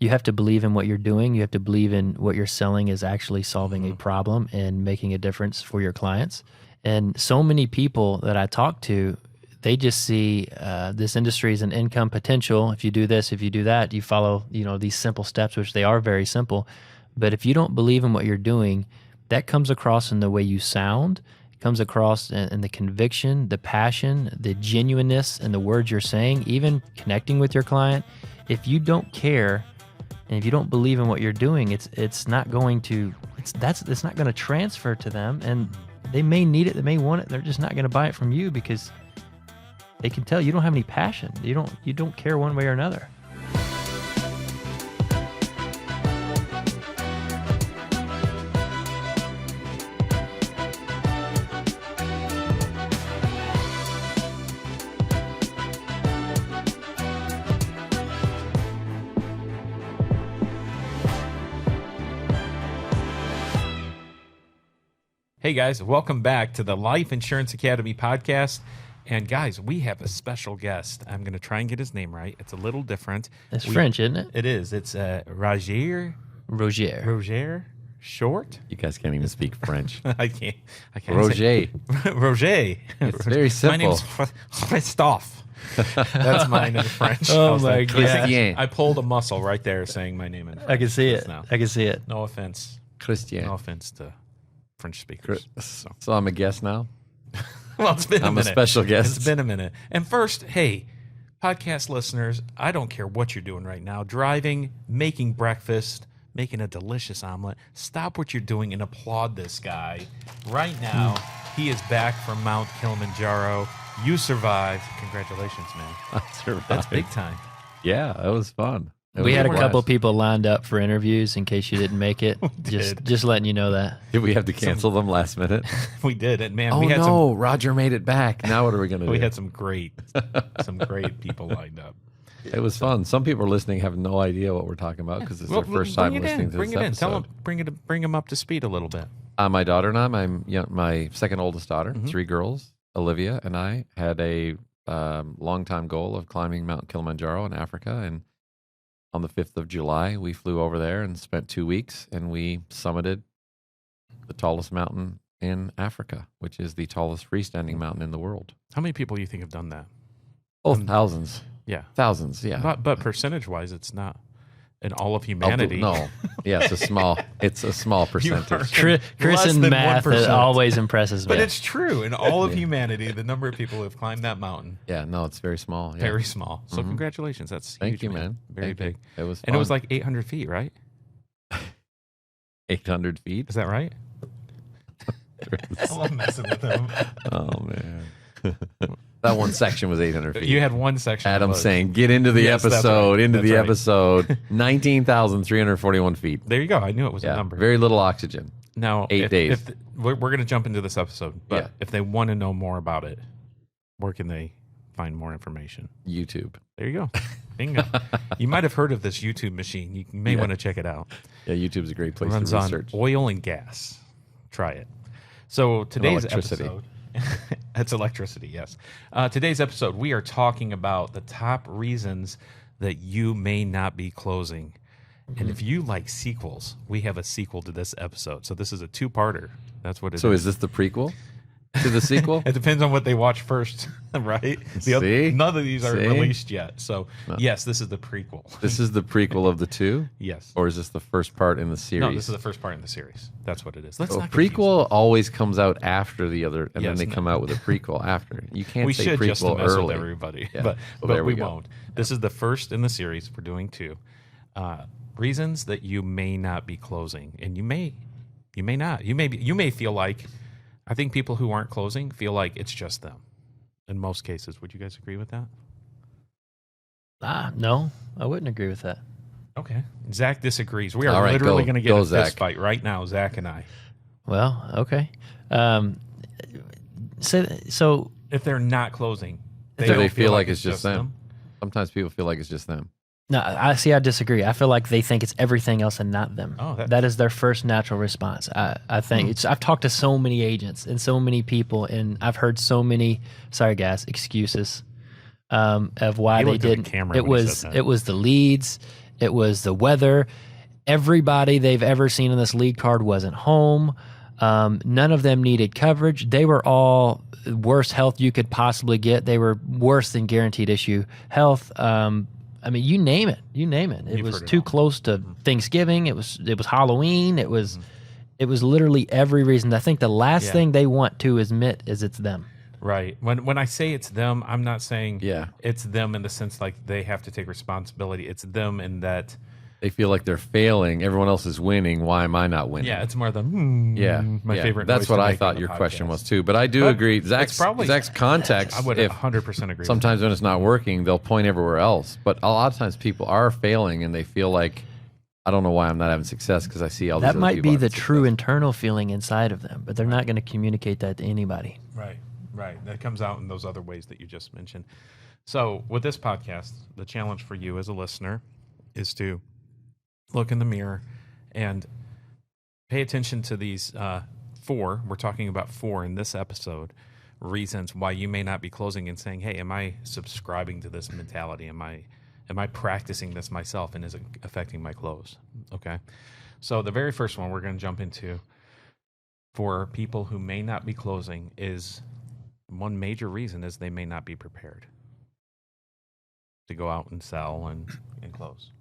You have to believe in what you're doing. You have to believe in what you're selling is actually solving a problem and making a difference for your clients. And so many people that I talk to, they just see this industry as an income potential. If you do this, if you do that, you follow, these simple steps, which they are very simple. But if you don't believe in what you're doing, that comes across in the way you sound. It comes across in the conviction, the passion, the genuineness, and the words you're saying, even connecting with your client. If you don't care, and if you don't believe in what you're doing, it's not going to transfer to them, and they may need it, they may want it. They're just not going to buy it from you because they can tell you don't have any passion. You don't care one way or another. Hey guys, welcome back to the Life Insurance Academy podcast. And guys, we have a special guest. I'm going to try and get his name right. It's a little different. It's French, isn't it? It is. It's Roger Short. You guys can't even speak French. I can't. Roger. Roger. It's very simple. My name's Christophe. That's mine in French. Oh my God. I pulled a muscle right there saying my name in French. I can see it. Now. I can see it. No offense. Christian. No offense to French speakers. So I'm a guest now? Well, it's been a minute. I'm a special guest. It's been a minute. And first, hey, podcast listeners, I don't care what you're doing right now. Driving, making breakfast, making a delicious omelet. Stop what you're doing and applaud this guy. Right now, he is back from Mount Kilimanjaro. You survived. Congratulations, man. I survived. That's big time. Yeah, that was fun. We had a couple people lined up for interviews in case you didn't make it. Just letting you know that. Did we have to cancel them last minute? We did. And man, Oh we had no, Roger made it back. Now what are we going to do? We had some great people lined up. It was fun. Some people are listening have no idea what we're talking about because it's their first time listening to this episode. Tell them, bring them up to speed a little bit. My daughter and I, my second oldest daughter, 3 girls, Olivia and I, had a long-time goal of climbing Mount Kilimanjaro in Africa. And on the 5th of July, we flew over there and spent 2 weeks, and we summited the tallest mountain in Africa, which is the tallest freestanding mountain in the world. How many people do you think have done that? Oh, thousands. Yeah. Thousands, yeah. But percentage-wise, it's not in all of humanity. No. Yeah, it's a small percentage. Chris in math always impresses me. But it's true. In all of humanity, the number of people who have climbed that mountain. Yeah, no, it's very small. Yeah. Very small. So congratulations. That's Thank huge, you, man. Very big. It was fun. And it was like 800 feet, right? 800 feet? Is that right? I love messing with him. Oh, man. That one section was 800 feet. You had one section. Adam saying, get into the episode, right. episode. 19,341 feet. There you go. I knew it was a number. Very little oxygen. Now, 8 days. We're going to jump into this episode, but if they want to know more about it, where can they find more information? YouTube. There you go. Bingo. You might have heard of this YouTube machine. You may want to check it out. Yeah, YouTube's a great place Runs to research. on oil and gas. Try it. So today's episode... It's electricity, yes. Today's episode, we are talking about the top reasons that you may not be closing. And if you like sequels, we have a sequel to this episode. So this is a 2-parter. That's what it is. So is this the prequel to the sequel? It depends on what they watch first, right? None of these are released yet. So, yes, this is the prequel. This is the prequel of the 2? Yes. Or is this the first part in the series? No, this is the first part in the series. That's what it is. Let's not prequel always comes out after the other, and then they come out with a prequel after. You can't say prequel just to mess early. With everybody, yeah. but we won't. This is the first in the series. We're doing 2. Reasons that you may not be closing, and you may not. You may feel like. I think people who aren't closing feel like it's just them. In most cases, would you guys agree with that? No, I wouldn't agree with that. Okay, Zach disagrees. We are literally going to get a fist fight right now, Zach and I. Well, okay. So if they're not closing, they feel like it's just them. Sometimes people feel like it's just them. No, I disagree. I feel like they think it's everything else and not them. Oh, that is their first natural response. I think I've talked to so many agents and so many people, and I've heard so many, sorry guys, excuses of why they didn't. It was the leads. It was the weather. Everybody they've ever seen in this lead card wasn't home. None of them needed coverage. They were all worst health you could possibly get. They were worse than guaranteed issue health. I mean, you name it. It was too close to Thanksgiving. It was Halloween. It was literally every reason. I think the last thing they want to admit is it's them. Right. When I say it's them, I'm not saying it's them in the sense like they have to take responsibility. It's them in that they feel like they're failing. Everyone else is winning. Why am I not winning? Yeah, it's more the my favorite. That's what I thought your question was too. But I do agree. Zach's context. I would 100% agree. Sometimes when it's not working, they'll point everywhere else. But a lot of times people are failing and they feel like, I don't know why I'm not having success because I see all these other people. That might be the true internal feeling inside of them, but they're not going to communicate that to anybody. Right. That comes out in those other ways that you just mentioned. So with this podcast, the challenge for you as a listener is to look in the mirror and pay attention to these 4. We're talking about 4 in this episode. Reasons why you may not be closing and saying, "Hey, am I subscribing to this mentality? Am I practicing this myself, and is it affecting my close?" Okay. So the very first one we're going to jump into for people who may not be closing is one major reason is they may not be prepared to go out and sell and close.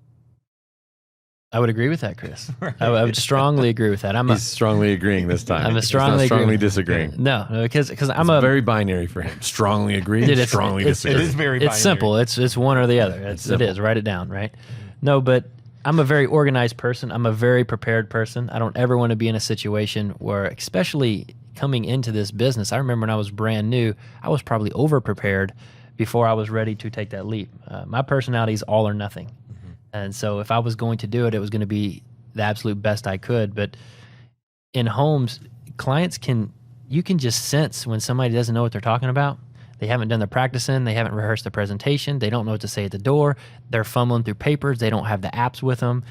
I would agree with that, Chris. Right. I would strongly agree with that. He's strongly agreeing this time. I'm strongly disagreeing. No, because I'm very binary for him. Strongly agree, strongly disagree. It is very binary. It's simple. It's one or the other. It is. Write it down, right? No, but I'm a very organized person. I'm a very prepared person. I don't ever want to be in a situation where, especially coming into this business, I remember when I was brand new, I was probably over-prepared before I was ready to take that leap. My personality is all or nothing. And so if I was going to do it, it was going to be the absolute best I could. But in homes, you can just sense when somebody doesn't know what they're talking about. They haven't done the practicing. They haven't rehearsed the presentation. They don't know what to say at the door. They're fumbling through papers. They don't have the apps with them.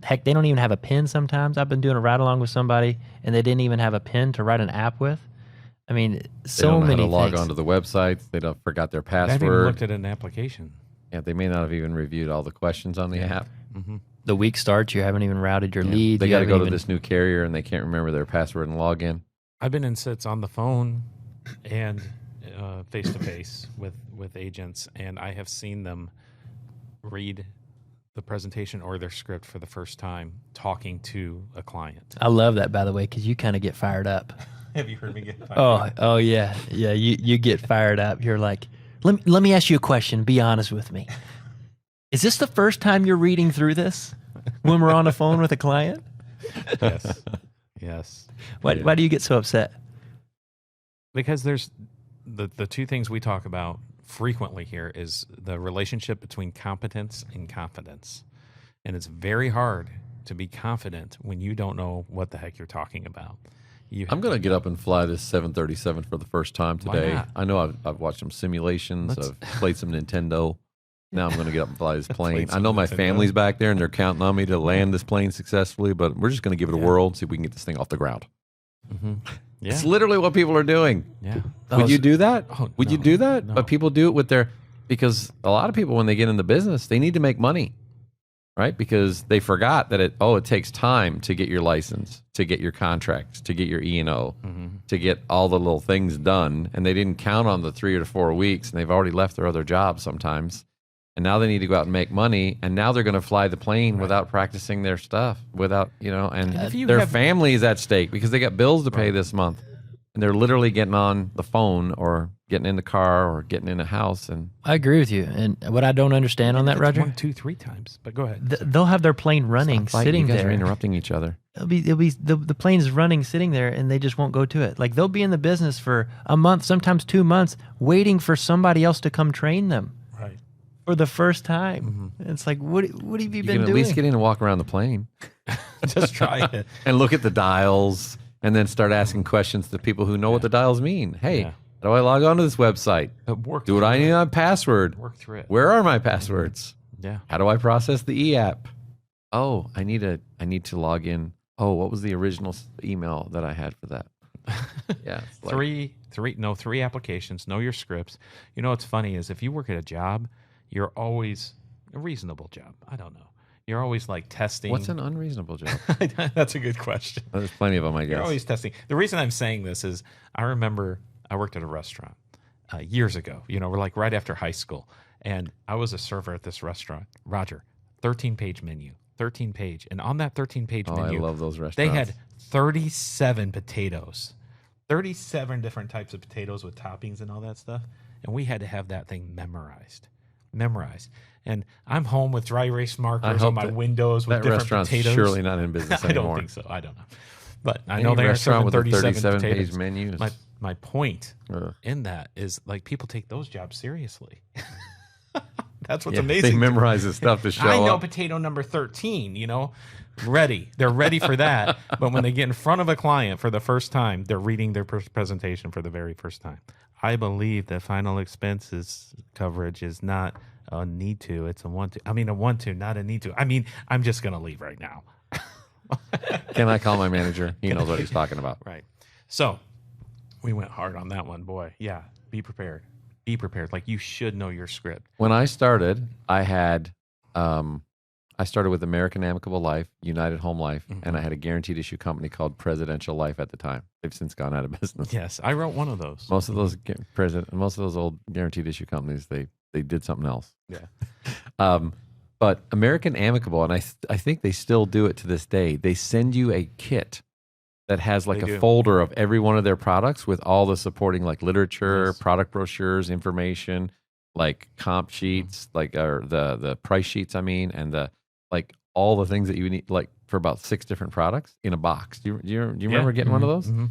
Heck, they don't even have a pen sometimes. I've been doing a ride-along with somebody, and they didn't even have a pen to write an app with. I mean, so many things. They don't know how to log onto the website. They forgot their password. I haven't even looked at an application. Yeah, they may not have even reviewed all the questions on the app. Mm-hmm. The week starts, you haven't even routed your lead. They got to go to this new carrier, and they can't remember their password and log in. I've been in sits on the phone and face-to-face with agents, and I have seen them read the presentation or their script for the first time talking to a client. I love that, by the way, because you kind of get fired up. Have you heard me get fired up? Oh, yeah. Yeah, you get fired up. You're like, let me ask you a question. Be honest with me. Is this the first time you're reading through this when we're on the phone with a client? Yes. Why do you get so upset? Because there's the two things we talk about frequently here is the relationship between competence and confidence. And it's very hard to be confident when you don't know what the heck you're talking about. I'm going to get up and fly this 737 for the first time today. I know I've watched some simulations. I've played some Nintendo. Now I'm going to get up and fly this plane. I know my family's back there, and they're counting on me to land this plane successfully, but we're just going to give it a whirl and see if we can get this thing off the ground. Mm-hmm. Yeah. It's literally what people are doing. Yeah. Would you do that? Would you do that? No. But people do it with because a lot of people, when they get in the business, they need to make money. Right? Because they forgot that it takes time to get your license, to get your contracts, to get your E&O, to get all the little things done. And they didn't count on the 3 or 4 weeks, and they've already left their other jobs sometimes. And now they need to go out and make money. And now they're going to fly the plane without practicing their stuff, and their family is at stake because they got bills to pay this month. And they're literally getting on the phone or getting in the car or getting in a house. And I agree with you. And what I don't understand on that, Roger, 1, 2, 3 times. But go ahead. They'll have their plane running, sitting there. You guys are interrupting each other. It'll be the plane's running, sitting there, and they just won't go to it. Like they'll be in the business for a month, sometimes 2 months, waiting for somebody else to come train them. Right. For the first time. It's like, what have you been doing? At least get in and walk around the plane. Just try it. And look at the dials. And then start asking questions to people who know what the dials mean. Hey, how do I log on to this website? Do what I need on password? Work through it. Where are my passwords? Yeah. How do I process the e-app? Oh, I need to log in. Oh, what was the original email that I had for that? Yeah. Three applications. Know your scripts. You know what's funny is if you work at a job, you're always a reasonable job. I don't know. You're always like testing. What's an unreasonable job? That's a good question. There's plenty of them, I guess. You're always testing. The reason I'm saying this is I remember I worked at a restaurant years ago. We're like right after high school. And I was a server at this restaurant. Roger, 13-page menu, 13-page. And on that 13-page menu, I love those restaurants. They had 37 potatoes, 37 different types of potatoes with toppings and all that stuff. And we had to have that thing memorized. And I'm home with dry erase markers on my windows with different potatoes. That restaurant's surely not in business anymore. I don't think so. I don't know. But I know they are serving 37 page menus. My point in that is like people take those jobs seriously. That's what's amazing. They memorize the stuff to show up. I know potato number 13, ready. They're ready for that. But when they get in front of a client for the first time, they're reading their presentation for the very first time. I believe that final expenses coverage is not a need to. It's a want to. I mean, a want to, not a need to. I mean, I'm just going to leave right now. Can I call my manager? He knows what he's talking about. Right. So we went hard on that one, boy. Yeah. Be prepared. Be prepared. Like you should know your script. When I started, I started with American Amicable Life, United Home Life, and I had a guaranteed issue company called Presidential Life at the time. They've since gone out of business. Yes, I wrote one of those. Most of those old guaranteed issue companies, they did something else. Yeah. But American Amicable, and I think they still do it to this day. They send you a kit that has like a folder of every one of their products with all the supporting like literature, product brochures, information, like comp sheets, or the price sheets. And the like all the things that you need like for about 6 different products in a box. Do you remember getting one of those? Mm-hmm.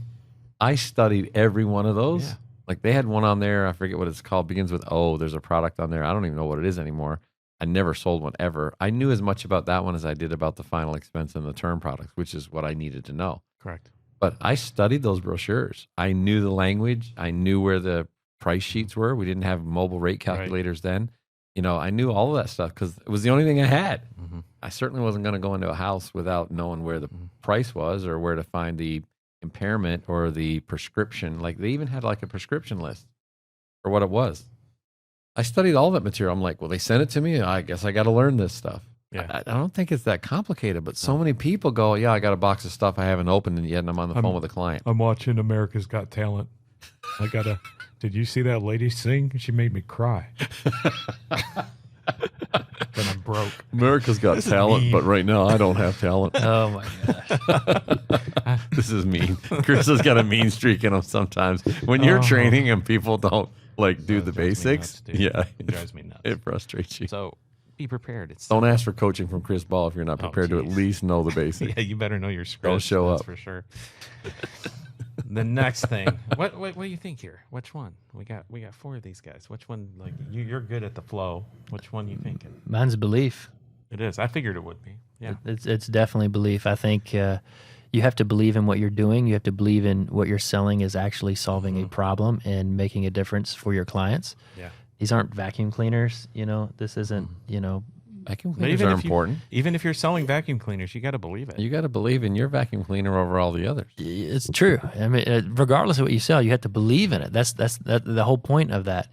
I studied every one of those. Yeah. Like they had one on there. I forget what it's called. Begins with O. There's a product on there. I don't even know what it is anymore. I never sold one ever. I knew as much about that one as I did about the final expense and the term products, which is what I needed to know. Correct. But I studied those brochures. I knew the language. I knew where the price sheets were. We didn't have mobile rate calculators then. I knew all of that stuff because it was the only thing I had. Mm-hmm. I certainly wasn't going to go into a house without knowing where the price was or where to find the impairment or the prescription. Like they even had like a prescription list for what it was. I studied all that material. I'm like, well, they sent it to me. I guess I got to learn this stuff. Yeah. I don't think it's that complicated, but so many people go, yeah, I got a box of stuff I haven't opened yet, and I'm on the phone with a client. I'm watching America's Got Talent. Did you see that lady sing? She made me cry. Then I'm broke. America's Got Talent, but right now I don't have talent. Oh, my gosh. This is mean. Chris has got a mean streak in him sometimes. When you're training and people don't do the basics, it drives me nuts. It frustrates you. So be prepared. Don't ask for coaching from Chris Ball if you're not prepared to at least know the basics. Yeah, you better know your script. Don't show up for sure. The next thing, what do you think here? Which one? We got 4 of these guys. Which one? Like you're good at the flow. Which one are you thinking? Mine's belief. It is. I figured it would be. Yeah, it's definitely belief. I think you have to believe in what you're doing. You have to believe in what you're selling is actually solving a problem and making a difference for your clients. Yeah. These aren't vacuum cleaners, this isn't, Vacuum cleaners are important. Even if you're selling vacuum cleaners, you got to believe it. You got to believe in your vacuum cleaner over all the others. It's true. I mean, regardless of what you sell, you have to believe in it. That's the whole point of that.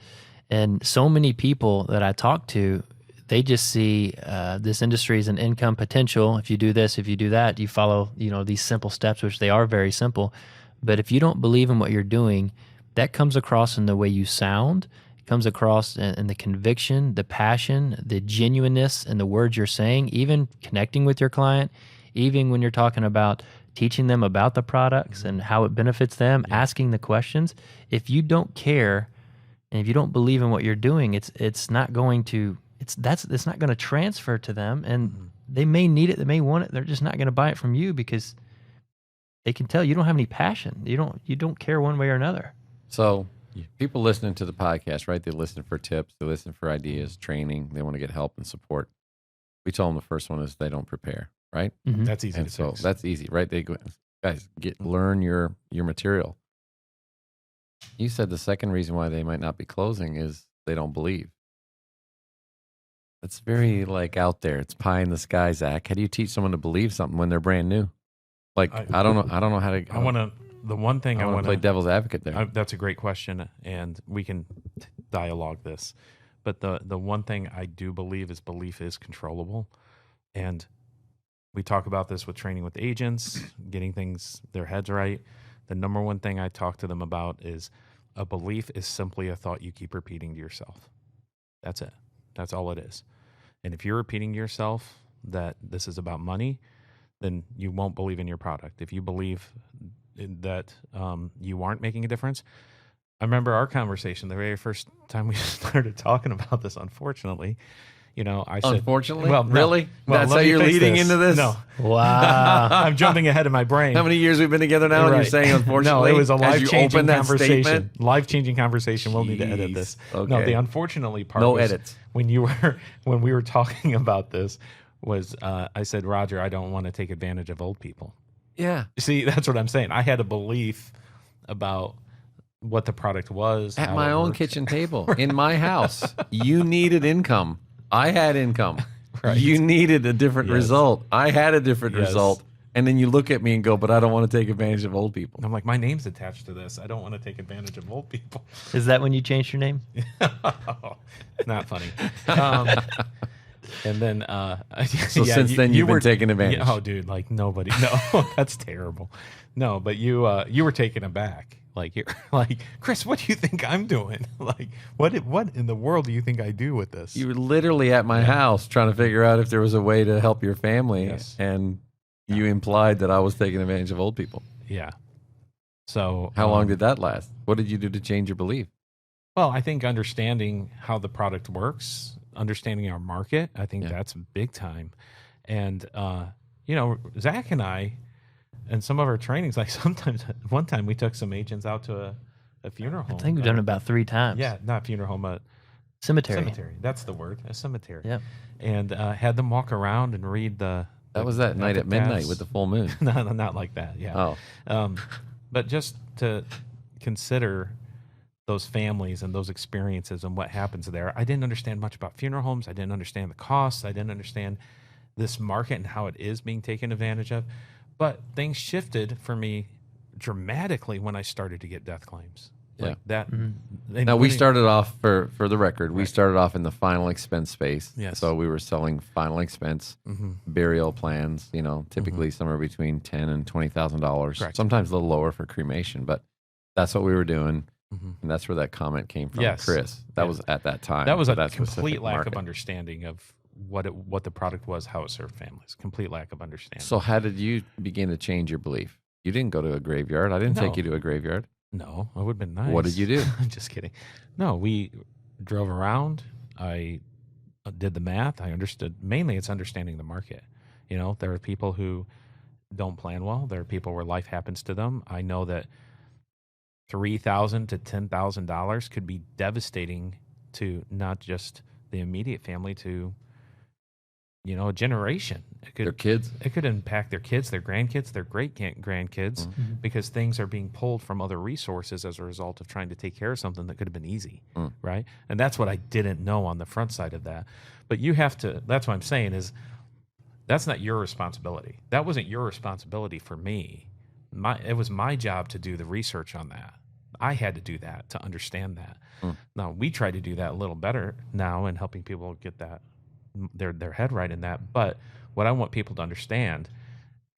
And so many people that I talk to, they just see this industry as an income potential. If you do this, if you do that, you follow, these simple steps, which they are very simple. But if you don't believe in what you're doing, that comes across in the way you sound. Comes across in the conviction, the passion, the genuineness in the words you're saying, even connecting with your client, even when you're talking about teaching them about the products and how it benefits them, asking the questions. If you don't care and if you don't believe in what you're doing, it's not going to transfer to them, and they may need it, they may want it, they're just not going to buy it from you because they can tell you don't have any passion. You don't care one way or another. So people listening to the podcast, right? They listen for tips, they listen for ideas, training, they want to get help and support. We told them the first one is they don't prepare, right? Mm-hmm. That's easy. And so that's easy, right? They go, guys, learn your material. You said the second reason why they might not be closing is they don't believe. That's very out there. It's pie in the sky, Zach. How do you teach someone to believe something when they're brand new? I don't know how to. I want to. The one thing I want to play devil's advocate there. That's a great question, and we can dialogue this. But the one thing I do believe is belief is controllable. And we talk about this with training with agents, getting their heads right. The number one thing I talk to them about is a belief is simply a thought you keep repeating to yourself. That's it. That's all it is. And if you're repeating to yourself that this is about money, then you won't believe in your product. If you believe that you aren't making a difference, I remember our conversation the very first time we started talking about this, unfortunately. I said, unfortunately? Well, really? Well, that's how you're leading into this? No. Wow. I'm jumping ahead of my brain. How many years we've been together now, and you're saying unfortunately? No, it was a life-changing conversation. Statement? Life-changing conversation. We'll need to edit this. Okay. No, the unfortunately part no was edits. when we were talking about this was I said, Roger, I don't want to take advantage of old people. Yeah. See, that's what I'm saying. I had a belief about what the product was. At my own kitchen table, in my house. You needed income. I had income. Right. You needed a different result. I had a different result. And then you look at me and go, but I don't want to take advantage of old people. And I'm like, my name's attached to this. I don't want to take advantage of old people. Is that when you changed your name? Not funny. And then, so since then you've been taking advantage. Oh, dude, like nobody. No, that's terrible. No, but you were taken aback. Like you're like, Chris, what do you think I'm doing? Like, what in the world do you think I do with this? You were literally at my house trying to figure out if there was a way to help your family, Yes. and you implied that I was taking advantage of old people. Yeah. So how long did that last? What did you do to change your belief? Well, I think understanding how the product works, understanding our market, I think that's big time. And Zach and I, and some of our trainings, like sometimes, one time we took some agents out to a funeral home. I think we've done it about 3 times. Yeah, not funeral home, a Cemetery. cemetery. That's the word, a cemetery. Yep. And had them walk around and read the. That was that night at midnight with the full moon. No, not like that. Yeah. Oh. But just to consider those families and those experiences and what happens there. I didn't understand much about funeral homes. I didn't understand the costs. I didn't understand this market and how it is being taken advantage of. But things shifted for me dramatically when I started to get death claims. Like that. Mm-hmm. Now, we started off, for the record, we started off in the final expense space. Yes. So we were selling final expense burial plans, typically somewhere between $10,000 and $20,000. Correct. Sometimes a little lower for cremation, but that's what we were doing. And that's where that comment came from, Chris. That was at that time. That was for a that complete specific lack market. of understanding of what the product was, how it served families. Complete lack of understanding. So how did you begin to change your belief? You didn't go to a graveyard. I didn't take you to a graveyard. No, it would have been nice. What did you do? I'm just kidding. No, we drove around. I did the math. I understood. Mainly, it's understanding the market. There are people who don't plan well. There are people where life happens to them. I know that $3,000 to $10,000 could be devastating to not just the immediate family, to a generation. Their kids. It could impact their kids, their grandkids, their great grandkids, because things are being pulled from other resources as a result of trying to take care of something that could have been easy, right? And that's what I didn't know on the front side of that. But you have to. That's what I'm saying is that's not your responsibility. That wasn't your responsibility for me. It was my job to do the research on that. I had to do that to understand that. Now we try to do that a little better now in helping people get that their head right in that. But what I want people to understand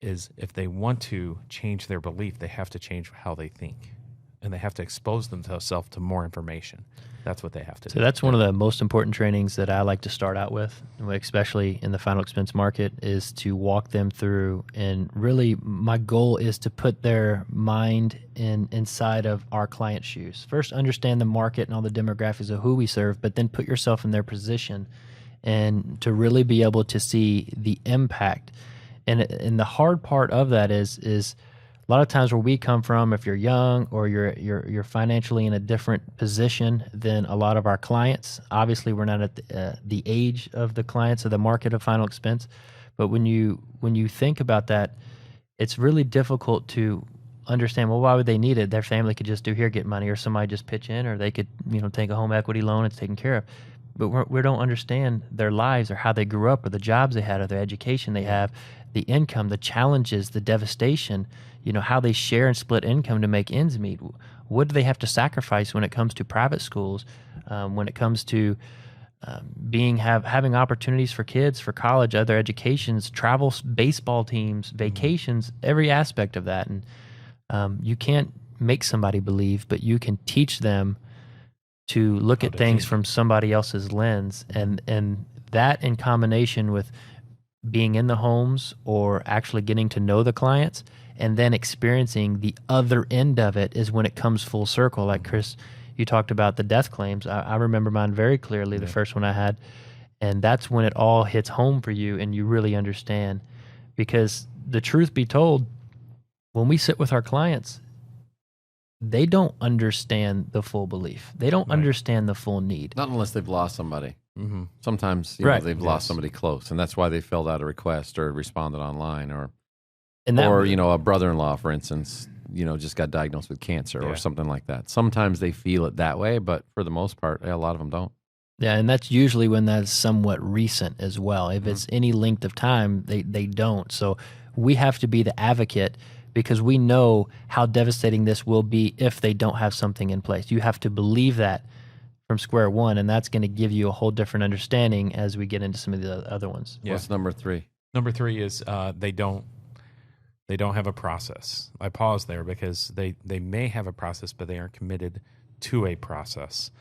is if they want to change their belief, they have to change how they think, and they have to expose themselves to more information. That's what they have to do. So that's one of the most important trainings that I like to start out with, especially in the final expense market, is to walk them through. And really, my goal is to put their mind inside of our client's shoes. First, understand the market and all the demographics of who we serve, but then put yourself in their position and to really be able to see the impact. And the hard part of that is a lot of times where we come from, if you're young or you're financially in a different position than a lot of our clients. Obviously, we're not at the age of the clients or the market of final expense. But when you think about that, it's really difficult to understand, well, why would they need it? Their family could just do here, get money, or somebody just pitch in, or they could take a home equity loan. It's taken care of. But we don't understand their lives or how they grew up or the jobs they had or the education they have, the income, the challenges, the devastation, how they share and split income to make ends meet. What do they have to sacrifice when it comes to private schools, when it comes to having opportunities for kids, for college, other educations, travel, baseball teams, vacations, every aspect of that. And you can't make somebody believe, but you can teach them to look at things from somebody else's lens. And that in combination with being in the homes or actually getting to know the clients and then experiencing the other end of it is when it comes full circle. Like Chris, you talked about the death claims. I remember mine very clearly, the first one I had. And that's when it all hits home for you and you really understand. Because the truth be told, when we sit with our clients, they don't understand the full belief. They don't understand the full need. Not unless they've lost somebody. Mm-hmm. Sometimes you know, they've lost somebody close, and that's why they filled out a request or responded online, or you know, a brother-in-law, for instance, you know, just got diagnosed with cancer or something like that. Sometimes they feel it that way, but for the most part, a lot of them don't. Yeah, and that's usually when that's somewhat recent as well. If it's any length of time, they don't. So we have to be the advocate because we know how devastating this will be if they don't have something in place. You have to believe that from square one, and that's going to give you a whole different understanding as we get into some of the other ones. Yeah. What's number 3? Number 3 is they don't have a process. I pause there because they may have a process, but they aren't committed to a process,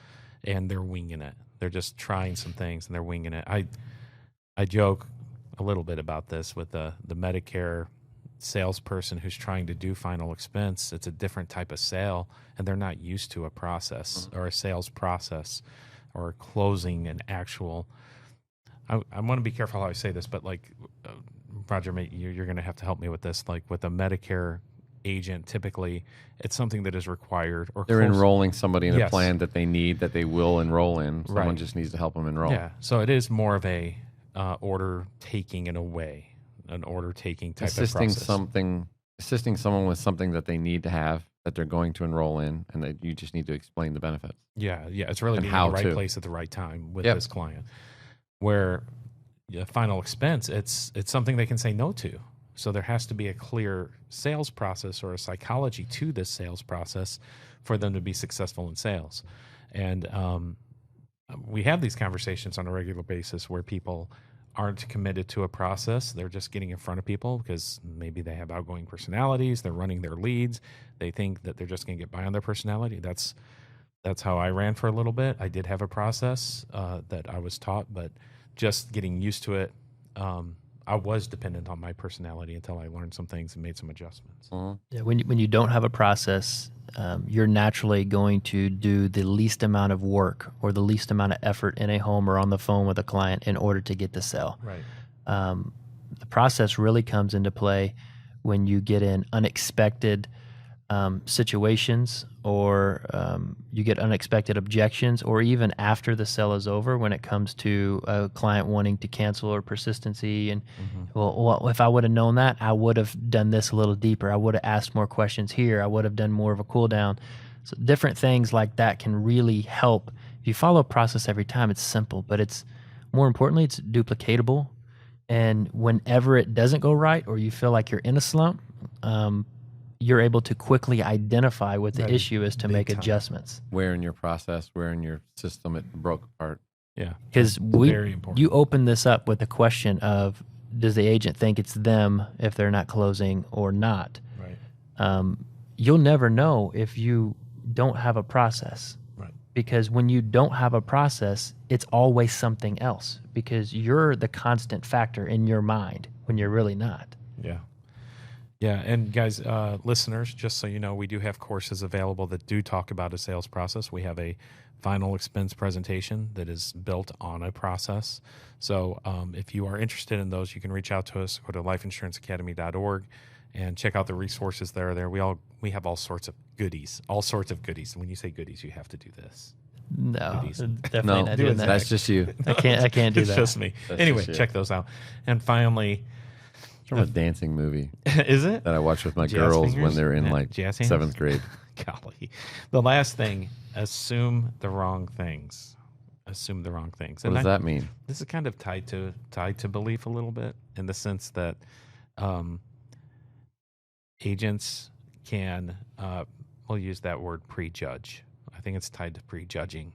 and they're winging it. They're just trying some things and they're winging it. I joke a little bit about this with the Medicare salesperson who's trying to do final expense. It's a different type of sale, and they're not used to a process or a sales process or closing an actual. I want to be careful how I say this, but like Roger, you're going to have to help me with this. Like with a Medicare agent, typically it's something that is required, or they're enrolling somebody in a plan that they need, that they will enroll in. Someone just needs to help them enroll. Yeah, so it is more of a order taking in a way. An order taking type of process. Assisting someone with something that they need to have, that they're going to enroll in, and that you just need to explain the benefits. Yeah, it's really being in the right place at the right time with this client. Where final expense, it's something they can say no to. So there has to be a clear sales process or a psychology to this sales process for them to be successful in sales. And we have these conversations on a regular basis where people aren't committed to a process. They're just getting in front of people because maybe they have outgoing personalities. They're running their leads. They think that they're just going to get by on their personality. That's how I ran for a little bit. I did have a process that I was taught, but just getting used to it, I was dependent on my personality until I learned some things and made some adjustments. Yeah, when you don't have a process, you're naturally going to do the least amount of work or the least amount of effort in a home or on the phone with a client in order to get the sale. Right. The process really comes into play when you get in unexpected situations, or you get unexpected objections, or even after the sale is over when it comes to a client wanting to cancel or persistency. And well, if I would have known that, I would have done this a little deeper. I would have asked more questions here. I would have done more of a cool down. So different things like that can really help. If you follow a process every time, it's simple, but it's more importantly, it's duplicatable. And whenever it doesn't go right, or you feel like you're in a slump, you're able to quickly identify what the issue is to make adjustments. Where in your process, where in your system it broke apart. Yeah. Because you open this up with the question of, does the agent think it's them if they're not closing or not? Right. You'll never know if you don't have a process. Right. Because when you don't have a process, it's always something else, because you're the constant factor in your mind when you're really not. Yeah. Yeah, and guys, listeners, just so you know, we do have courses available that do talk about a sales process. We have a final expense presentation that is built on a process. So if you are interested in those, you can reach out to us, go to lifeinsuranceacademy.org and check out the resources that are there. We have all sorts of goodies. When you say goodies, you have to do this. No, Goodies. definitely not doing that. That's just you. I can't do It's that. just me. Anyway, check those out. And finally, From a dancing movie. Is it? That I watch with my Jazz girls fingers? when they're in Yeah, like jazz hands? 7th grade. Golly. The last thing, assume the wrong things. Assume the wrong things. What does that mean? This is kind of tied to belief a little bit, in the sense that agents can, we'll use that word, prejudge. I think it's tied to prejudging.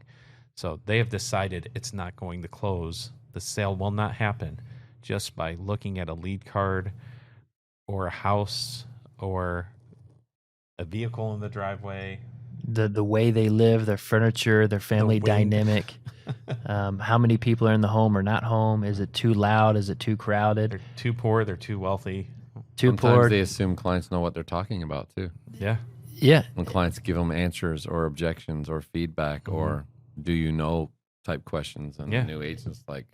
So they have decided it's not going to close. The sale will not happen just by looking at a lead card or a house or a vehicle in the driveway. The way they live, their furniture, their family dynamic, how many people are in the home or not home. Is it too loud? Is it too crowded? They're too poor. They're too wealthy. Sometimes they assume clients know what they're talking about too. Yeah. Yeah. When clients give them answers or objections or feedback or do you know type questions, and the new agent's like,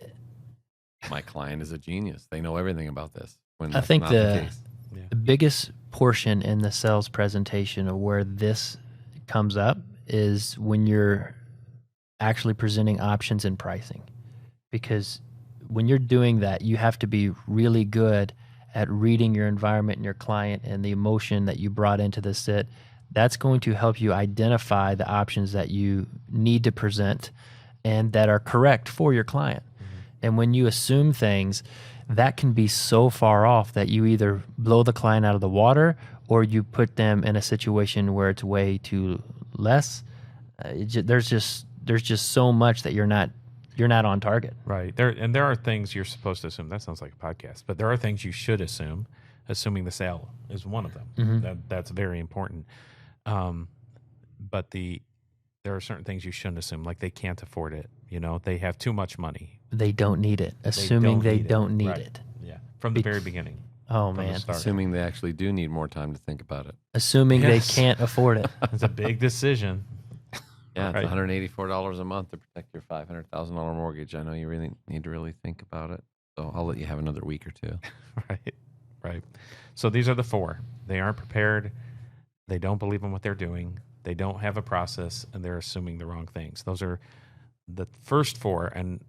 my client is a genius. They know everything about this. When I think not the case. The biggest portion in the sales presentation of where this comes up is when you're actually presenting options and pricing. Because when you're doing that, you have to be really good at reading your environment and your client and the emotion that you brought into the sit. That's going to help you identify the options that you need to present and that are correct for your client. And when you assume things, that can be so far off that you either blow the client out of the water or you put them in a situation where it's way too less. There's just so much that you're not on target. Right. There are things you're supposed to assume. That sounds like a podcast, but there are things you should assume. Assuming the sale is one of them. That's very important. But there are certain things you shouldn't assume, like they can't afford it. They have too much money. They don't need it. Assuming they don't need it. Yeah. From the very beginning. Oh, man. Assuming they actually do need more time to think about it. Assuming they can't afford it. It's a big decision. Yeah, it's $184 a month to protect your $500,000 mortgage. I know you really need to really think about it. So I'll let you have another week or two. Right. So these are the 4. They aren't prepared. They don't believe in what they're doing. They don't have a process, and they're assuming the wrong things. Those are the first 4. And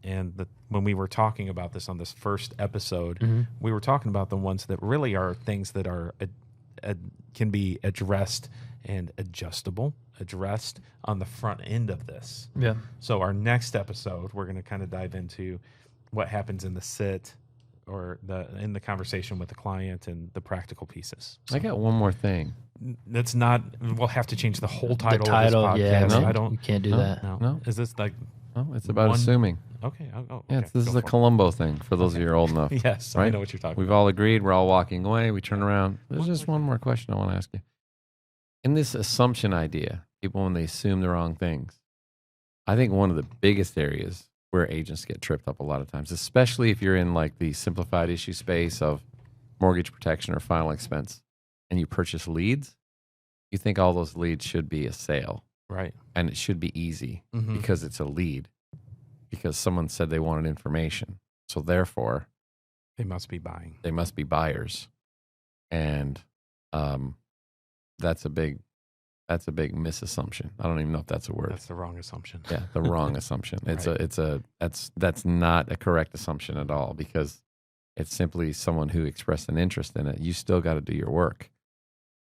when we were talking about this on this first episode, we were talking about the ones that really are things that are can be addressed and addressed on the front end of this. Yeah. So our next episode, we're going to kind of dive into what happens in the sit or in the conversation with the client and the practical pieces. So I got one more thing. That's not. We'll have to change the whole title of this podcast. Yeah, no, I don't. You can't do that. No. Is this like? No, it's about assuming. Okay. This is a Columbo thing for those of you who are old enough. Yes, right? I know what you're talking about. We've all agreed. We're all walking away. We turn around. There's just one more question I want to ask you. In this assumption idea, people, when they assume the wrong things, I think one of the biggest areas where agents get tripped up a lot of times, especially if you're in like the simplified issue space of mortgage protection or final expense, and you purchase leads, you think all those leads should be a sale. Right. And it should be easy because it's a lead, because someone said they wanted information. So therefore, they must be buying. They must be buyers. And that's a big misassumption. I don't even know if that's a word. That's the wrong assumption. Yeah, the wrong assumption. That's not a correct assumption at all, because it's simply someone who expressed an interest in it. You still got to do your work.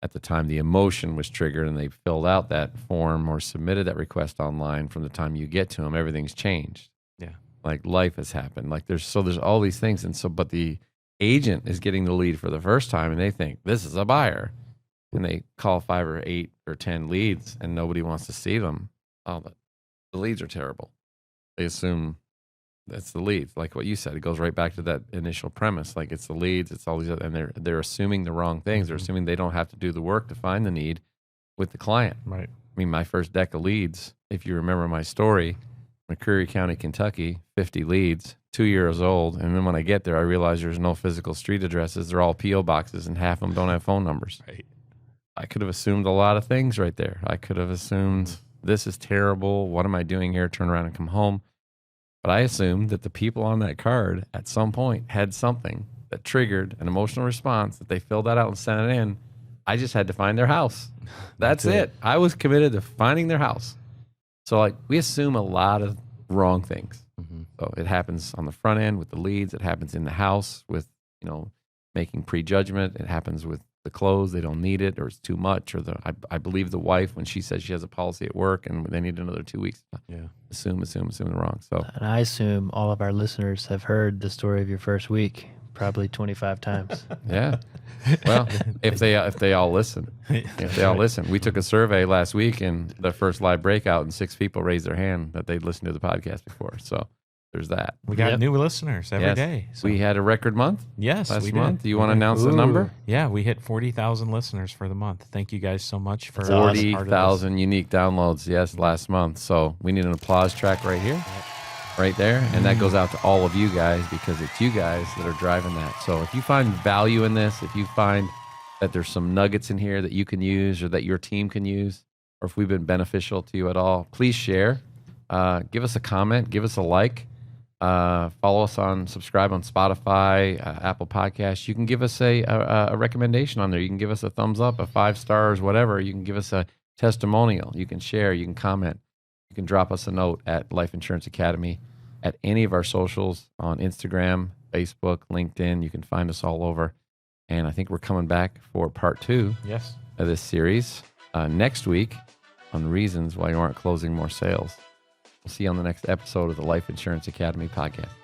At the time the emotion was triggered and they filled out that form or submitted that request online, from the time you get to them, everything's changed. Yeah. Like life has happened. Like there's all these things. And so, but the agent is getting the lead for the first time and they think this is a buyer, and they call 5 or 8 or 10 leads and nobody wants to see them. Oh, the leads are terrible. They assume that's the leads. Like what you said, it goes right back to that initial premise. Like it's the leads, it's all these other, and they're assuming the wrong things. They're assuming they don't have to do the work to find the need with the client. Right. I mean, my first deck of leads, if you remember my story, McCreary County, Kentucky, 50 leads, 2 years old. And then when I get there, I realize there's no physical street addresses. They're all P.O. boxes and half of them don't have phone numbers. Right. I could have assumed a lot of things right there. I could have assumed this is terrible. What am I doing here? Turn around and come home. But I assumed that the people on that card at some point had something that triggered an emotional response, that they filled that out and sent it in. I just had to find their house. That's it. I was committed to finding their house. So like we assume a lot of wrong things. So it happens on the front end with the leads. It happens in the house with, making prejudgment. It happens with the clothes. They don't need it, or it's too much, or I believe the wife when she says she has a policy at work and they need another 2 weeks. Yeah. Assume the wrong. So, and I assume all of our listeners have heard the story of your first week probably 25 times. Yeah. Well, if they all listen, we took a survey last week in the first live breakout, and 6 people raised their hand that they'd listened to the podcast before. So there's that. We got new listeners every day. So. We had a record month. Yes, last month. Do you want to announce the number? Yeah, we hit 40,000 listeners for the month. Thank you guys so much for 40,000 unique downloads. Yes, last month. So we need an applause track right here. Right there, and that goes out to all of you guys because it's you guys that are driving that. So if you find value in this, if you find that there's some nuggets in here that you can use or that your team can use, or if we've been beneficial to you at all, please share. Give us a comment, give us a like, follow us subscribe on Spotify, Apple Podcasts. You can give us a recommendation on there. You can give us a thumbs up, a 5 stars, whatever. You can give us a testimonial. You can share, you can comment. You can drop us a note at Life Insurance Academy at any of our socials on Instagram, Facebook, LinkedIn. You can find us all over. And I think we're coming back for part 2 of this series next week on reasons why you aren't closing more sales. We'll see you on the next episode of the Life Insurance Academy podcast.